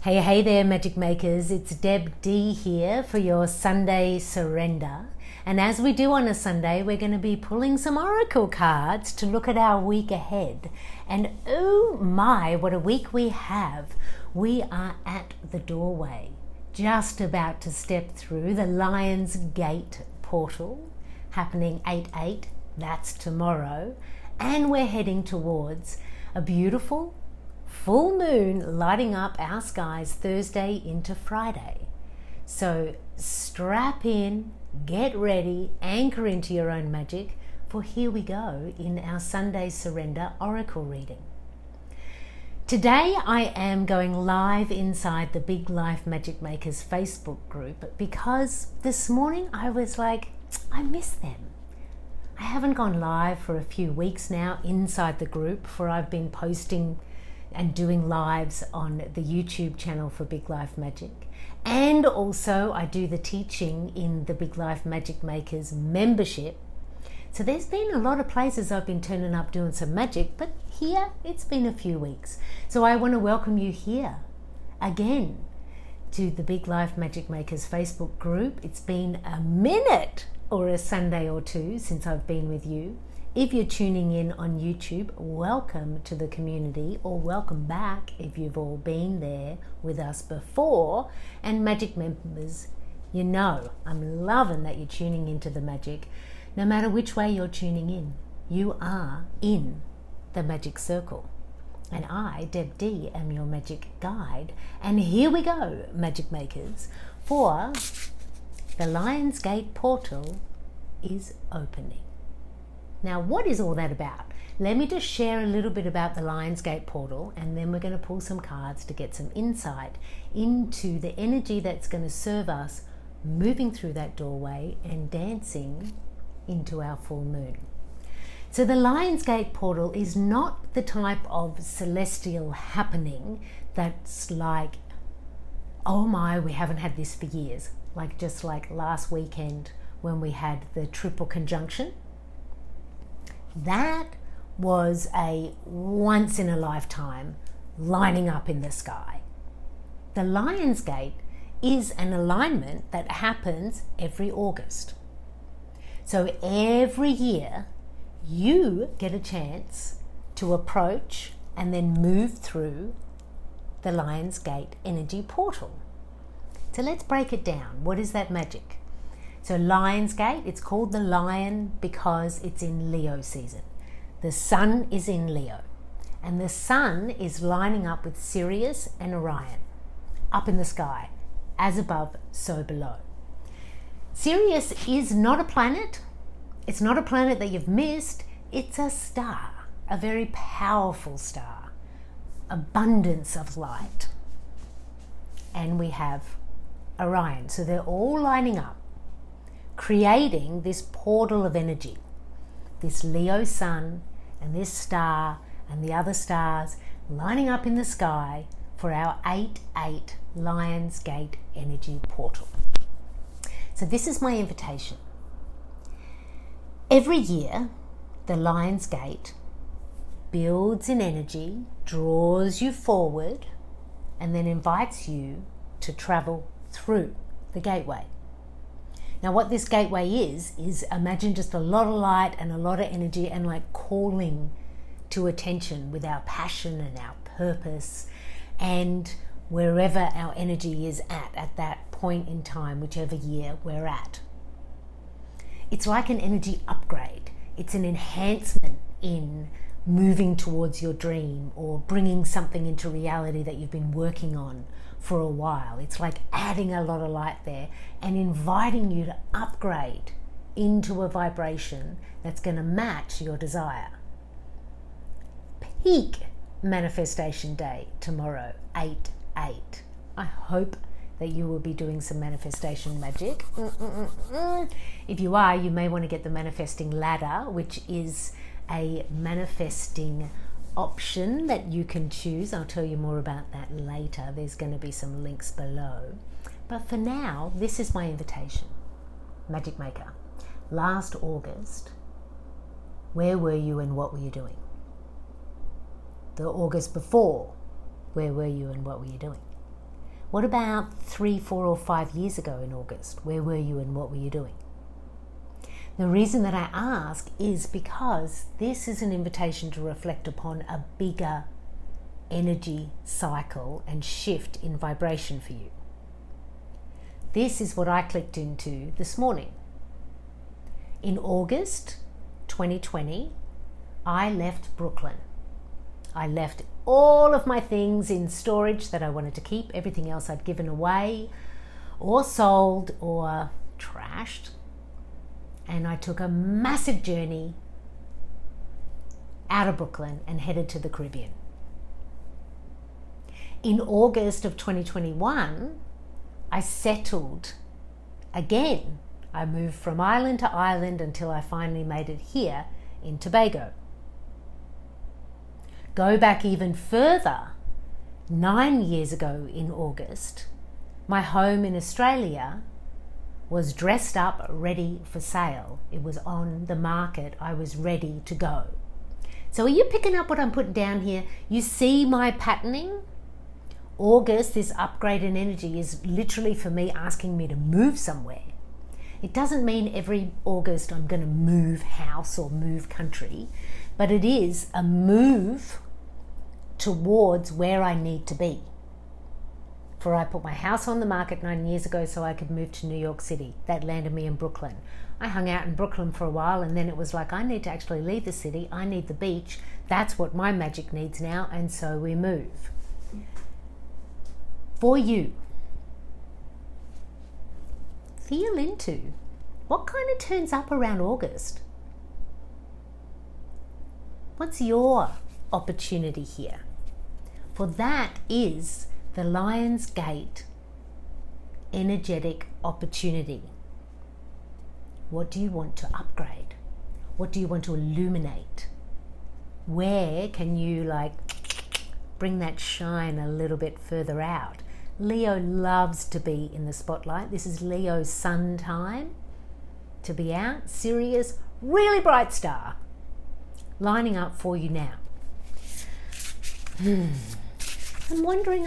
Hey there, Magic Makers. It's Deb D here for your Sunday Surrender. And as we do on a Sunday, we're going to be pulling some oracle cards to look at our week ahead. And oh my, what a week we have. We are at the doorway, just about to step through the Lion's Gate portal, happening 8/8, that's tomorrow. And we're heading towards a beautiful full moon lighting up our skies Thursday into Friday. So strap in, get ready, anchor into your own magic, for here we go in our Sunday Surrender Oracle reading. Today I am going live inside the Big Life Magic Makers Facebook group because this morning I was like, I miss them. I haven't gone live for a few weeks now inside the group, for I've been posting and doing lives on the YouTube channel for Big Life Magic. And also I do the teaching in the Big Life Magic Makers membership. So there's been a lot of places I've been turning up doing some magic, but here it's been a few weeks. So I want to welcome you here again to the Big Life Magic Makers Facebook group. It's been a minute or a Sunday or two since I've been with you. If you're tuning in on YouTube, welcome to the community, or welcome back if you've all been there with us before. And magic members, you know I'm loving that you're tuning into the magic. No matter which way you're tuning in, you are in the magic circle. And I, Deb D, am your magic guide. And here we go, magic makers, for the Lion's Gate portal is opening. Now, what is all that about? Let me just share a little bit about the Lion's Gate portal, and then we're going to pull some cards to get some insight into the energy that's going to serve us moving through that doorway and dancing into our full moon. So the Lion's Gate portal is not the type of celestial happening that's like, oh my, we haven't had this for years. Just like last weekend when we had the triple conjunction. That was a once in a lifetime lining up in the sky. The Lion's Gate is an alignment that happens every August. So every year you get a chance to approach and then move through the Lion's Gate energy portal. So let's break it down. What is that magic? So Lion's Gate, it's called the Lion because it's in Leo season. The sun is in Leo, and the sun is lining up with Sirius and Orion, up in the sky, as above, so below. Sirius is not a planet. It's not a planet that you've missed. It's a star, a very powerful star, abundance of light. And we have Orion, so they're all lining up, creating this portal of energy, this Leo sun and this star and the other stars lining up in the sky for our 8/8 Lion's Gate energy portal. So this is my invitation. Every year, the Lion's Gate builds in energy, draws you forward, and then invites you to travel through the gateway. Now what this gateway is imagine just a lot of light and a lot of energy and like calling to attention with our passion and our purpose and wherever our energy is at that point in time, whichever year we're at. It's like an energy upgrade. It's an enhancement in moving towards your dream or bringing something into reality that you've been working on for a while. It's like adding a lot of light there and inviting you to upgrade into a vibration that's going to match your desire. Peak manifestation day tomorrow, 8/8. I hope that you will be doing some manifestation magic. If you are, you may want to get the manifesting ladder, which is a manifesting option that you can choose. I'll tell you more about that later. There's going to be some links below. But for now, this is my invitation. Magic Maker, last August, where were you and what were you doing? The August before, where were you and what were you doing? What about 3, 4, or 5 years ago in August? Where were you and what were you doing? The reason that I ask is because this is an invitation to reflect upon a bigger energy cycle and shift in vibration for you. This is what I clicked into this morning. In August 2020, I left Brooklyn. I left all of my things in storage that I wanted to keep. Everything else I'd given away or sold or trashed. And I took a massive journey out of Brooklyn and headed to the Caribbean. In August of 2021, I settled again. I moved from island to island until I finally made it here in Tobago. Go back even further, 9 years ago in August, my home in Australia was dressed up, ready for sale. It was on the market. I was ready to go. So are you picking up what I'm putting down here? You see my patterning? August, this upgrade in energy, is literally for me asking me to move somewhere. It doesn't mean every August I'm going to move house or move country, but it is a move towards where I need to be. For I put my house on the market 9 years ago so I could move to New York City. That landed me in Brooklyn. I hung out in Brooklyn for a while, and then it was like, I need to actually leave the city. I need the beach. That's what my magic needs now, and so we move. For you, feel into what kind of turns up around August. What's your opportunity here? For that is the Lion's Gate energetic opportunity. What do you want to upgrade? What do you want to illuminate? Where can you bring that shine a little bit further out? Leo loves to be in the spotlight. This is Leo's sun time to be out. Sirius, really bright star, lining up for you now. I'm wondering,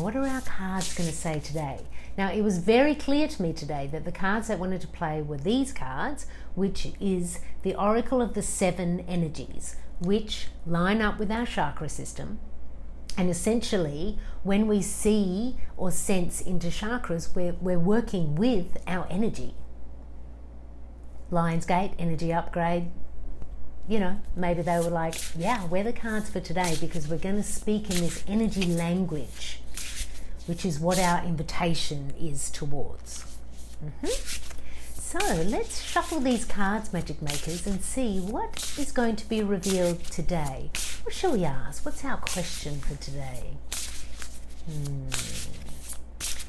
what are our cards going to say today? Now, it was very clear to me today that the cards that wanted to play were these cards, which is the Oracle of the 7 energies, which line up with our chakra system. And essentially, when we see or sense into chakras, we're working with our energy. Lion's Gate, energy upgrade. You know, maybe they were like, yeah, we're the cards for today because we're going to speak in this energy language, which is what our invitation is towards. So let's shuffle these cards, Magic Makers, and see what is going to be revealed today. What shall we ask? What's our question for today?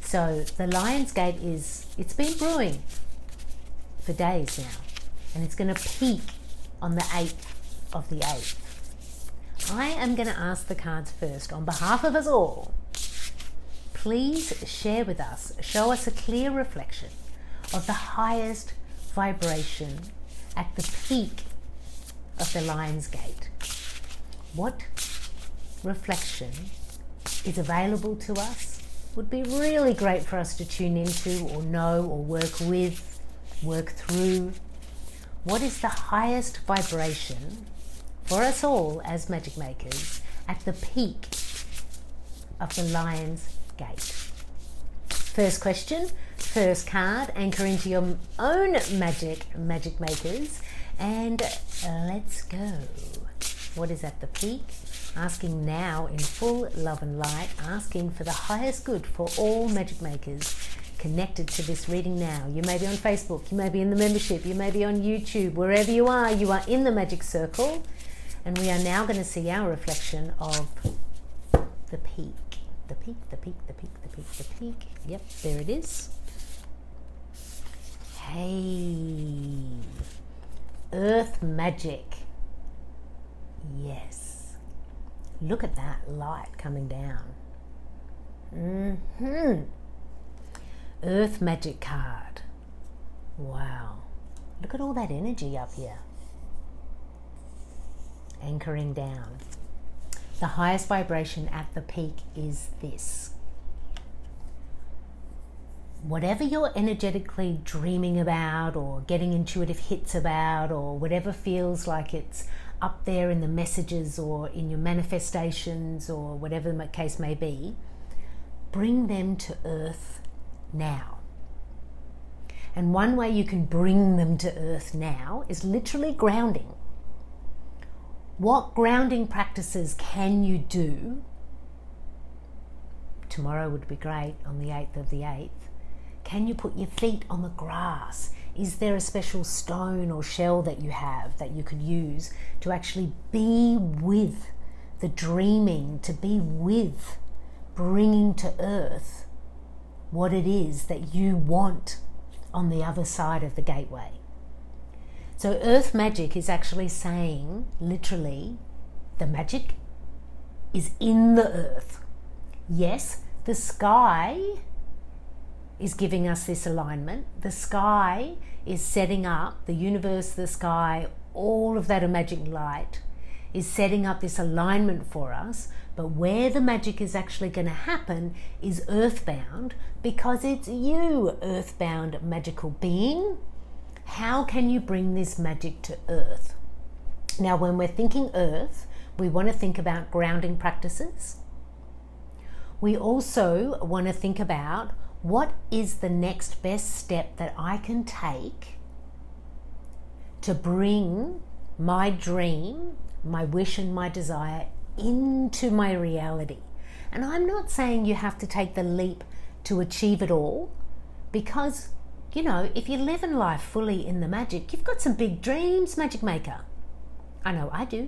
So the Lion's Gate it's been brewing for days now, and it's going to peak on the 8th of the 8th. I am going to ask the cards first on behalf of us all. Please share with us, show us a clear reflection of the highest vibration at the peak of the Lion's Gate. What reflection is available to us would be really great for us to tune into or know or work with, work through. What is the highest vibration for us all as Magic Makers at the peak of the Lion's Gate? First question, first card, anchor into your own Magic Makers, and let's go. What is at the peak? Asking now in full love and light, asking for the highest good for all Magic Makers connected to this reading now. You may be on Facebook, you may be in the membership, you may be on YouTube, wherever you are in the magic circle, and we are now going to see our reflection of the peak. The peak. Yep, there it is. Hey, Earth Magic. Yes. Look at that light coming down. Earth Magic card. Wow. Look at all that energy up here. Anchoring down. The highest vibration at the peak is this. whatever you're energetically dreaming about or getting intuitive hits about, or whatever feels like it's up there in the messages or in your manifestations or whatever the case may be, bring them to earth now. And one way you can bring them to earth now is literally grounding. What grounding practices can you do? Tomorrow would be great, on the 8th of the 8th. Can you put your feet on the grass? Is there a special stone or shell that you have that you could use to actually be with the dreaming, to be with bringing to earth what it is that you want on the other side of the gateway? So earth magic is actually saying, literally, the magic is in the earth. Yes, the sky is giving us this alignment. The sky is setting up, the universe, the sky, all of that magic light is setting up this alignment for us. But where the magic is actually going to happen is earthbound, because it's you, earthbound magical being. How can you bring this magic to earth? Now, when we're thinking earth, we want to think about grounding practices. We also want to think about, what is the next best step that I can take to bring my dream, my wish and my desire into my reality? And I'm not saying you have to take the leap to achieve it all, because, you know, if you live in life fully in the magic, you've got some big dreams, magic maker. I know I do.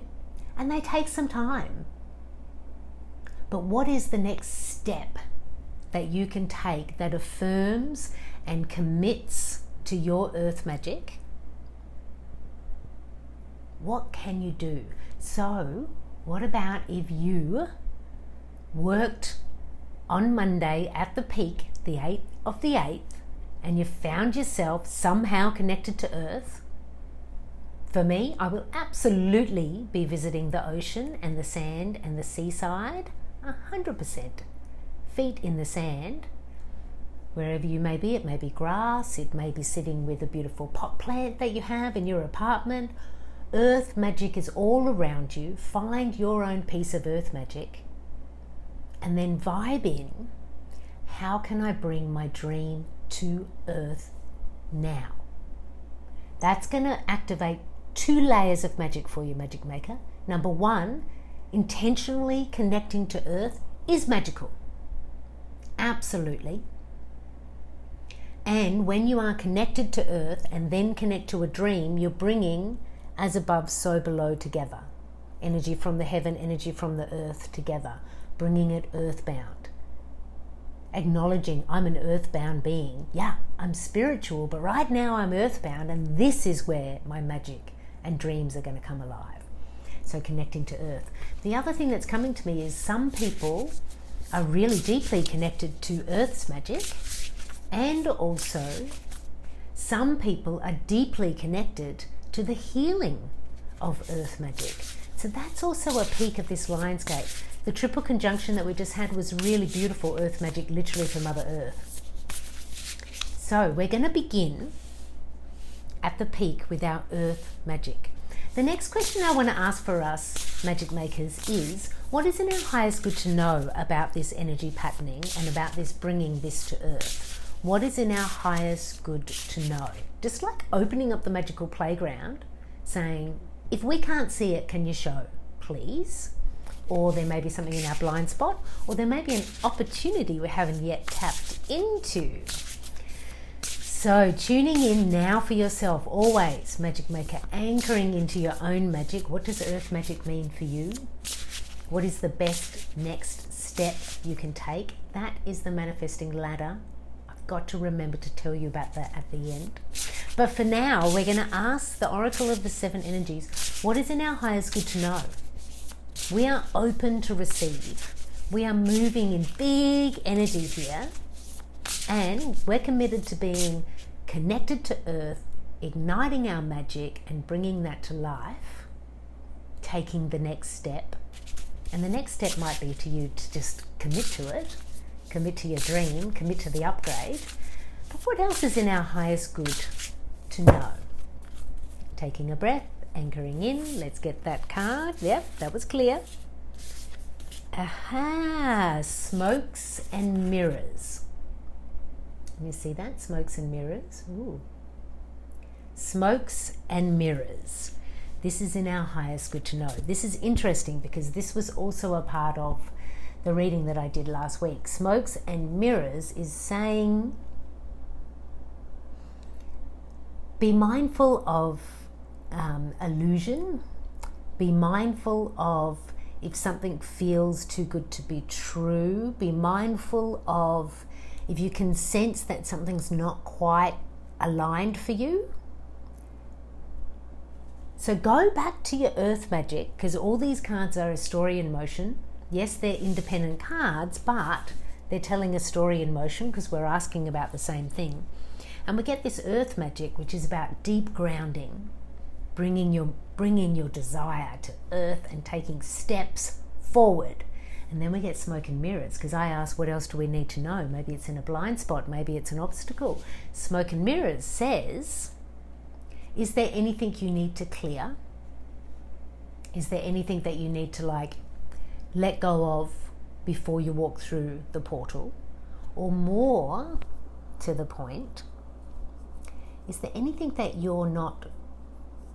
And they take some time. But what is the next step that you can take that affirms and commits to your earth magic? What can you do? So, what about if you worked on Monday at the peak, the 8th of the 8th, and you found yourself somehow connected to earth? For me, I will absolutely be visiting the ocean and the sand and the seaside, 100%. Feet in the sand, wherever you may be. It may be grass, it may be sitting with a beautiful pot plant that you have in your apartment. Earth magic is all around you. Find your own piece of earth magic and then vibe in, how can I bring my dream to earth now? That's going to activate 2 layers of magic for you, magic maker. Number 1, intentionally connecting to earth is magical. Absolutely. And when you are connected to earth and then connect to a dream, you're bringing as above, so below together. Energy from the heaven, energy from the earth together, bringing it earthbound. Acknowledging, I'm an earthbound being. Yeah, I'm spiritual, but right now I'm earthbound, and this is where my magic and dreams are going to come alive. So connecting to earth. The other thing that's coming to me is some people are really deeply connected to earth's magic, and also some people are deeply connected to the healing of earth magic. So that's also a peak of this Lionsgate. The triple conjunction that we just had was really beautiful, earth magic, literally for Mother Earth. So we're going to begin at the peak with our earth magic. The next question I want to ask for us, magic makers, is what is in our highest good to know about this energy patterning and about this bringing this to earth? What is in our highest good to know? Just like opening up the magical playground, saying, if we can't see it, can you show, please? Or there may be something in our blind spot, or there may be an opportunity we haven't yet tapped into. So tuning in now for yourself, always, magic maker, anchoring into your own magic. What does earth magic mean for you? What is the best next step you can take? That is the manifesting ladder. I've got to remember to tell you about that at the end. But for now, we're going to ask the Oracle of the 7 Energies, what is in our highest good to know? We are open to receive. We are moving in big energy here, and we're committed to being connected to earth, igniting our magic and bringing that to life, taking the next step. And the next step might be to you to just commit to it, commit to your dream, commit to the upgrade. But what else is in our highest good to know? Taking a breath, anchoring in. Let's get that card. Yep, that was clear. Aha, smokes and mirrors. You see that? Smokes and mirrors. Ooh. Smokes and mirrors. This is in our highest good to know. This is interesting because this was also a part of the reading that I did last week. Smokes and mirrors is saying, be mindful of illusion. Be mindful of if something feels too good to be true. Be mindful of if you can sense that something's not quite aligned for you. So go back to your earth magic, because all these cards are a story in motion. Yes, they're independent cards, but they're telling a story in motion because we're asking about the same thing. And we get this earth magic, which is about deep grounding, bringing your desire to earth and taking steps forward. And then we get smoke and mirrors, because I asked, what else do we need to know? Maybe it's in a blind spot, maybe it's an obstacle. Smoke and mirrors says, is there anything you need to clear? Is there anything that you need to let go of before you walk through the portal? Or more to the point, is there anything that you're not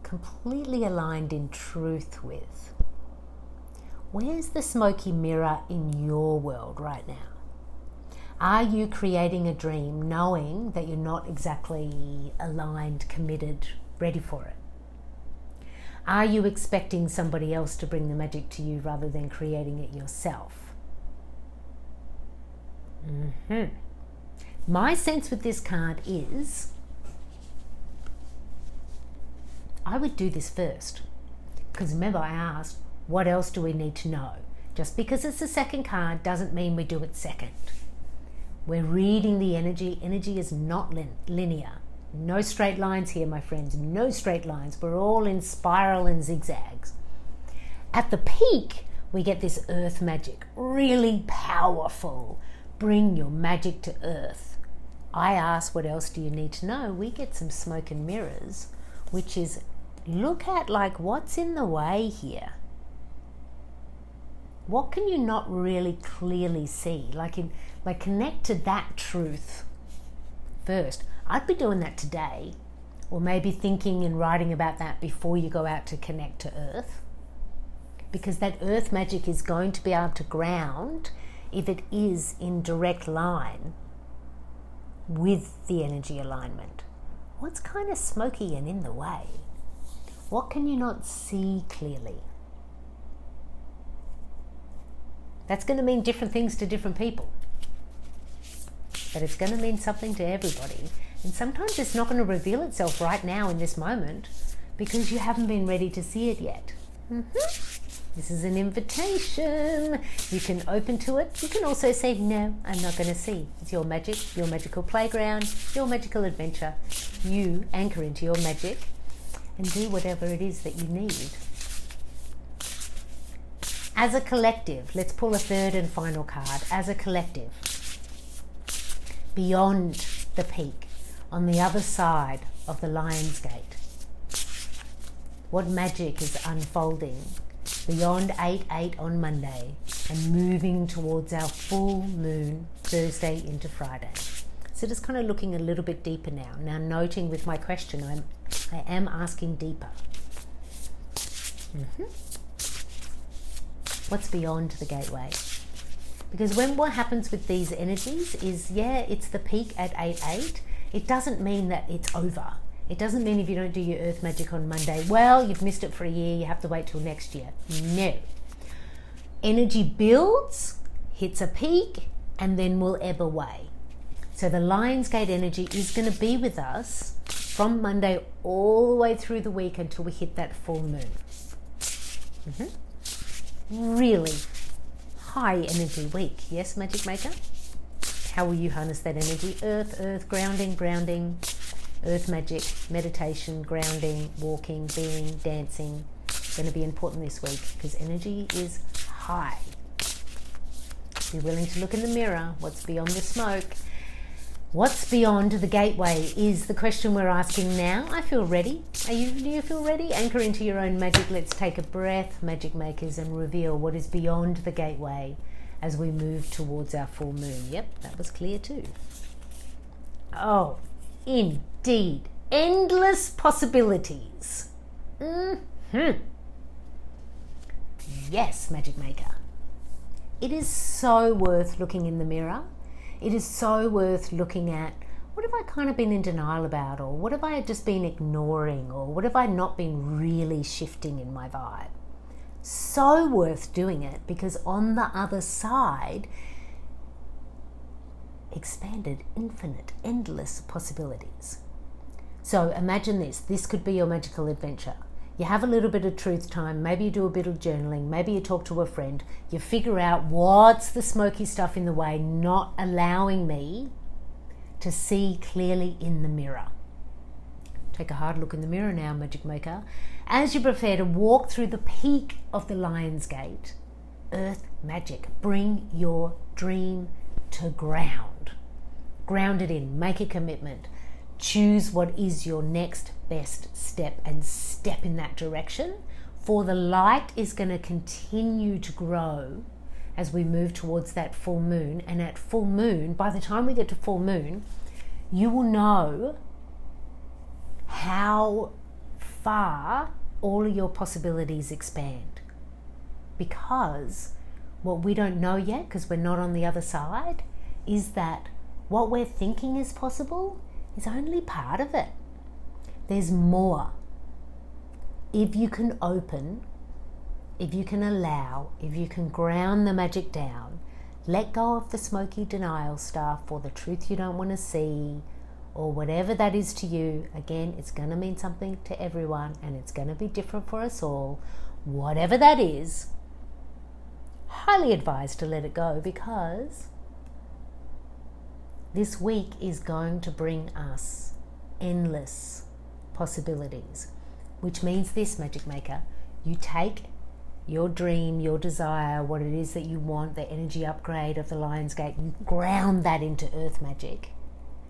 completely aligned in truth with? Where's the smoky mirror in your world right now? Are you creating a dream knowing that you're not exactly aligned, committed, ready for it? Are you expecting somebody else to bring the magic to you rather than creating it yourself? My sense with this card is I would do this first, because remember I asked, what else do we need to know? Just because it's the second card doesn't mean we do it second. We're reading the energy. Energy is not linear. No straight lines here, my friends. No straight lines. We're all in spiral and zigzags. At the peak, we get this earth magic. Really powerful. Bring your magic to earth. I ask, what else do you need to know? We get some smoke and mirrors, which is look at what's in the way here. What can you not really clearly see? Connect to that truth first. I'd be doing that today, or maybe thinking and writing about that before you go out to connect to earth, because that earth magic is going to be able to ground if it is in direct line with the energy alignment. What's kind of smoky and in the way? What can you not see clearly? That's going to mean different things to different people. But it's going to mean something to everybody. And sometimes it's not going to reveal itself right now in this moment because you haven't been ready to see it yet. This is an invitation. You can open to it. You can also say, no, I'm not going to see. It's your magic, your magical playground, your magical adventure. You anchor into your magic and do whatever it is that you need. As a collective, let's pull a third and final card. As a collective, beyond the peak, on the other side of the Lion's Gate, what magic is unfolding beyond 8/8 on Monday and moving towards our full moon Thursday into Friday? So just kind of looking a little bit deeper now. Now noting with my question, I am asking deeper. What's beyond the gateway? Because what happens with these energies is, it's the peak at 8/8. It doesn't mean that it's over. It doesn't mean if you don't do your earth magic on Monday, well, you've missed it for a year, you have to wait till next year. No. Energy builds, hits a peak, and then will ebb away. So the Lion's Gate energy is going to be with us from Monday all the way through the week until we hit that full moon. Really high energy week. Yes, Magic Maker? How will you harness that energy? Earth, grounding, earth magic, meditation, grounding, walking, being, dancing. Going to be important this week because energy is high. Be willing to look in the mirror. What's beyond the smoke? What's beyond the gateway is the question we're asking now. I feel ready. Do you feel ready? Anchor into your own magic. Let's take a breath, magic makers, and reveal what is beyond the gateway as we move towards our full moon. Yep, that was clear too. Oh, indeed. Endless possibilities. Yes, magic maker. It is so worth looking in the mirror. It is so worth looking at, what have I kind of been in denial about, or what have I just been ignoring, or what have I not been really shifting in my vibe? So worth doing it, because on the other side, expanded, infinite, endless possibilities. So imagine this could be your magical adventure. You have a little bit of truth time, maybe you do a bit of journaling, maybe you talk to a friend, you figure out what's the smoky stuff in the way, not allowing me to see clearly in the mirror. Take a hard look in the mirror now, magic maker. As you prepare to walk through the peak of the Lion's Gate, earth magic, bring your dream to ground. Ground it in, make a commitment. Choose what is your next best step and step in that direction, for the light is going to continue to grow as we move towards that full moon. And at full moon, by the time we get to full moon, you will know how far all of your possibilities expand. Because what we don't know yet, because we're not on the other side, is that what we're thinking is possible is only part of it. There's more. If you can open, if you can allow, if you can ground the magic down, let go of the smoky denial stuff or the truth you don't want to see or whatever that is to you. Again, it's going to mean something to everyone and it's going to be different for us all. Whatever that is, highly advised to let it go, because this week is going to bring us endless possibilities, which means this, magic maker, you take your dream, your desire, what it is that you want, the energy upgrade of the Lion's Gate, you ground that into earth magic,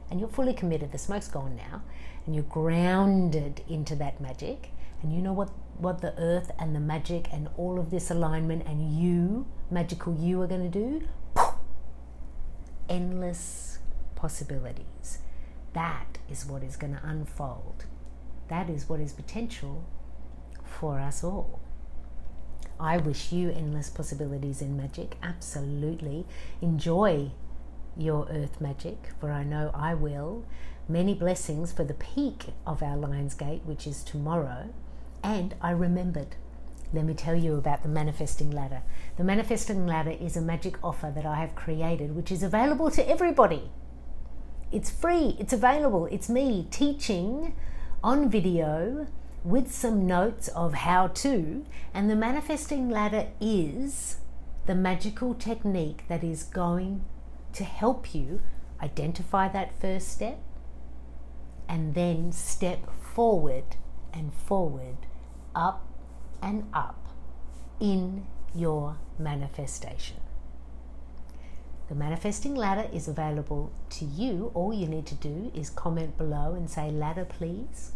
and you're fully committed. The smoke's gone now, and you're grounded into that magic, and you know what the earth and the magic and all of this alignment and you, magical you, are going to do? Endless possibilities. That is what is going to unfold. That is what is potential for us all. I wish you endless possibilities in magic. Absolutely. Enjoy your earth magic, for I know I will. Many blessings for the peak of our Lion's Gate, which is tomorrow. And I remembered, let me tell you about the Manifesting Ladder. The Manifesting Ladder is a magic offer that I have created, which is available to everybody. It's free, it's available. It's me teaching on video with some notes of how to. And the Manifesting Ladder is the magical technique that is going to help you identify that first step and then step forward and forward, up and up in your manifestation. The Manifesting Ladder is available to you. All you need to do is comment below and say ladder please,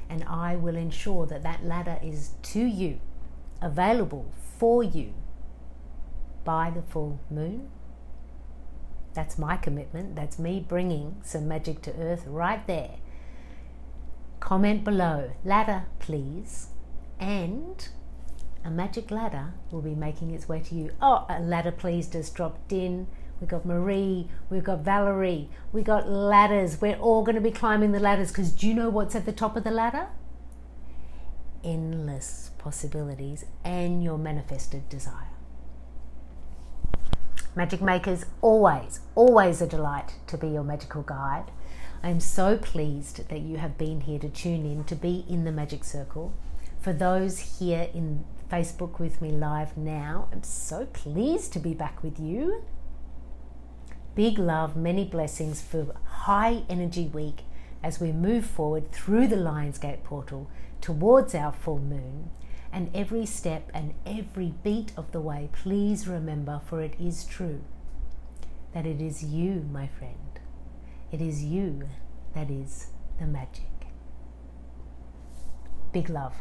and I will ensure that that ladder is to you, available for you by the full moon. That's my commitment. That's me bringing some magic to earth right there. Comment below, ladder please, and a magic ladder will be making its way to you. Oh, a ladder please just dropped in. We've got Marie, we've got Valerie, we've got ladders. We're all going to be climbing the ladders, because do you know what's at the top of the ladder? Endless possibilities and your manifested desire. Magic makers, always, always a delight to be your magical guide. I am so pleased that you have been here to tune in, to be in the magic circle. For those here in Facebook with me live now, I'm so pleased to be back with you. Big love, many blessings for high energy week as we move forward through the Lion's Gate portal towards our full moon. And every step and every beat of the way, please remember, for it is true, that it is you, my friend. It is you that is the magic. Big love.